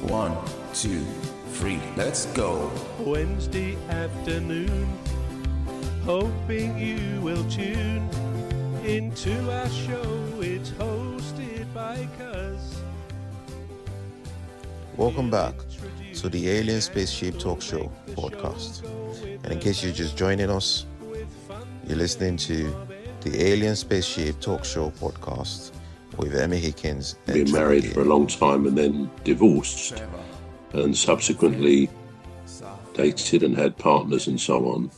1, 2, 3, let's go. Wednesday afternoon, hoping you will tune into our show. It's hosted by Cuz. Welcome back to the Alien Spaceship Talk Show podcast. And in case you're just joining us, you're listening to the Alien Spaceship Talk Show podcast with Emmy, Hikins, and been Trevor married here. for a long time and then divorced and subsequently dated and had partners and so on.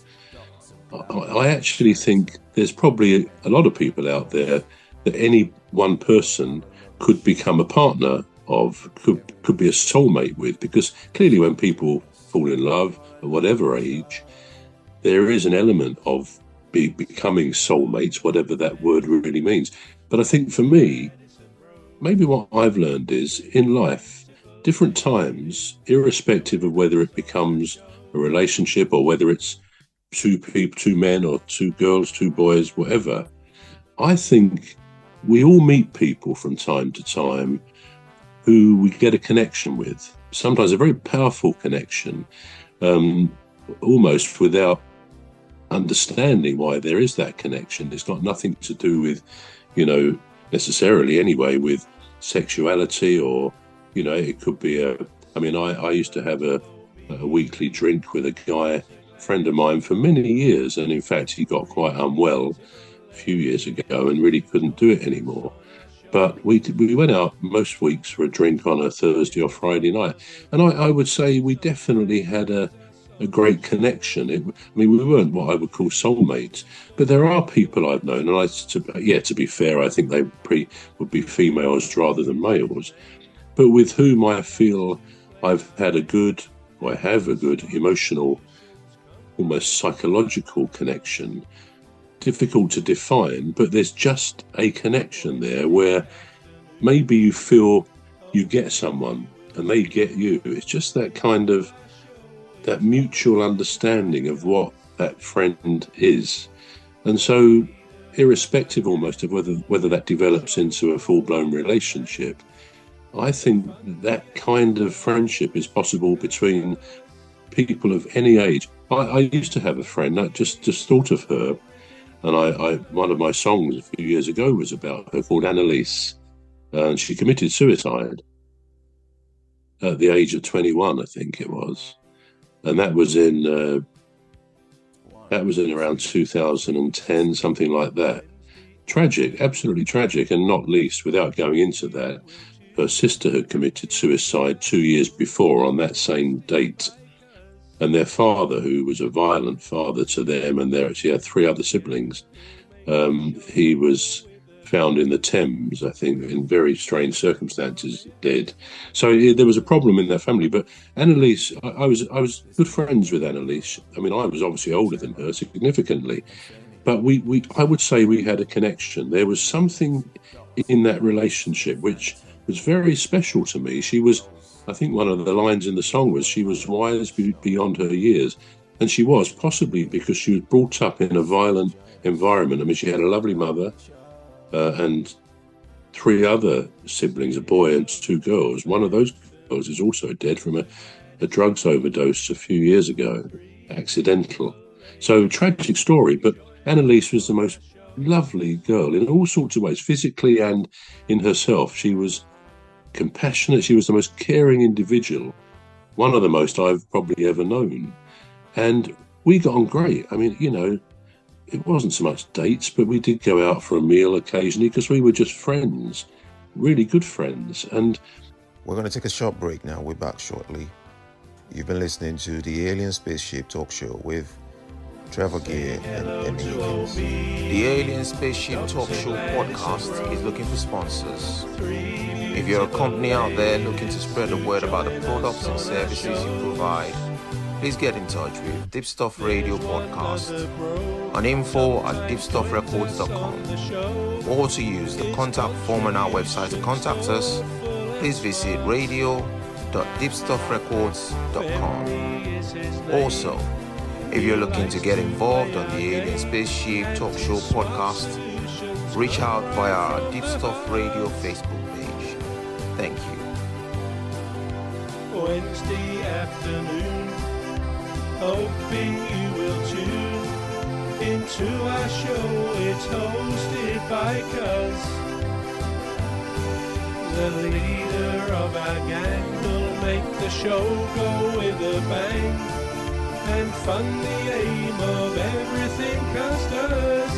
I actually think there's probably a lot of people out there that any one person could become a partner of, could be a soulmate with, because clearly when people fall in love at whatever age, there is an element of becoming soulmates, whatever that word really means. But I think for me, maybe what I've learned is in life, different times, irrespective of whether it becomes a relationship or whether it's two people, two men or two girls, two boys, whatever, I think we all meet people from time to time who we get a connection with, sometimes a very powerful connection, almost without understanding why there is that connection. It's got nothing to do with, necessarily anyway, with sexuality or, it could be I used to have a weekly drink with a guy, friend of mine, for many years, and in fact he got quite unwell a few years ago and really couldn't do it anymore. But we went out most weeks for a drink on a Thursday or Friday night, and I would say we definitely had a great connection. We weren't what I would call soulmates, but there are people I've known, and to be fair, I think they would be females rather than males, but with whom I feel I have a good emotional, almost psychological connection. Difficult to define, but there's just a connection there where maybe you feel you get someone and they get you. It's just that kind of that mutual understanding of what that friend is. And so irrespective almost of whether that develops into a full-blown relationship, I think that kind of friendship is possible between people of any age. I used to have a friend, I just thought of her, and one of my songs a few years ago was about her, called Annalise, and she committed suicide at the age of 21, I think it was. And that was in around 2010, something like that. Tragic, absolutely tragic, and not least, without going into that, her sister had committed suicide 2 years before on that same date. And their father, who was a violent father to them, and she had 3 other siblings, he was found in the Thames, I think, in very strange circumstances, dead. So there was a problem in their family. But Annalise, I was good friends with Annalise. I was obviously older than her significantly, but I would say we had a connection. There was something in that relationship which was very special to me. She was, I think one of the lines in the song was, she was wise beyond her years. And she was, possibly because she was brought up in a violent environment. She had a lovely mother and 3 other siblings, a boy and 2 girls. One of those girls is also dead from a drugs overdose a few years ago, accidental. So tragic story, but Annalise was the most lovely girl in all sorts of ways, physically and in herself. She was compassionate. She was the most caring individual, one of the most I've probably ever known. And we got on great. It wasn't so much dates, but we did go out for a meal occasionally because we were just friends, really good friends. And We're going to take a short break now. We're back shortly. You've been listening to the Alien Spaceship Talk Show with Trevor and Emmy Hikins. The Alien Spaceship Talk Show podcast is looking for sponsors. If you're a company out there looking to spread the word about the products and services you provide, please get in touch with Deepstuff Radio Podcast on info@deepstuffrecords.com, or to use the contact form on our website to contact us, please visit radio.deepstuffrecords.com. Also, if you're looking to get involved on the Alien Spaceship Talk Show podcast, reach out via our Deepstuff Radio Facebook page. Thank you. Wednesday afternoon. Hoping you will tune into our show. It's hosted by Cuz. The leader of our gang will make the show go with a bang and fund the aim of everything Cuz does.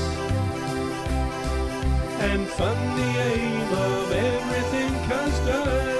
And fund the aim of everything Cuz does.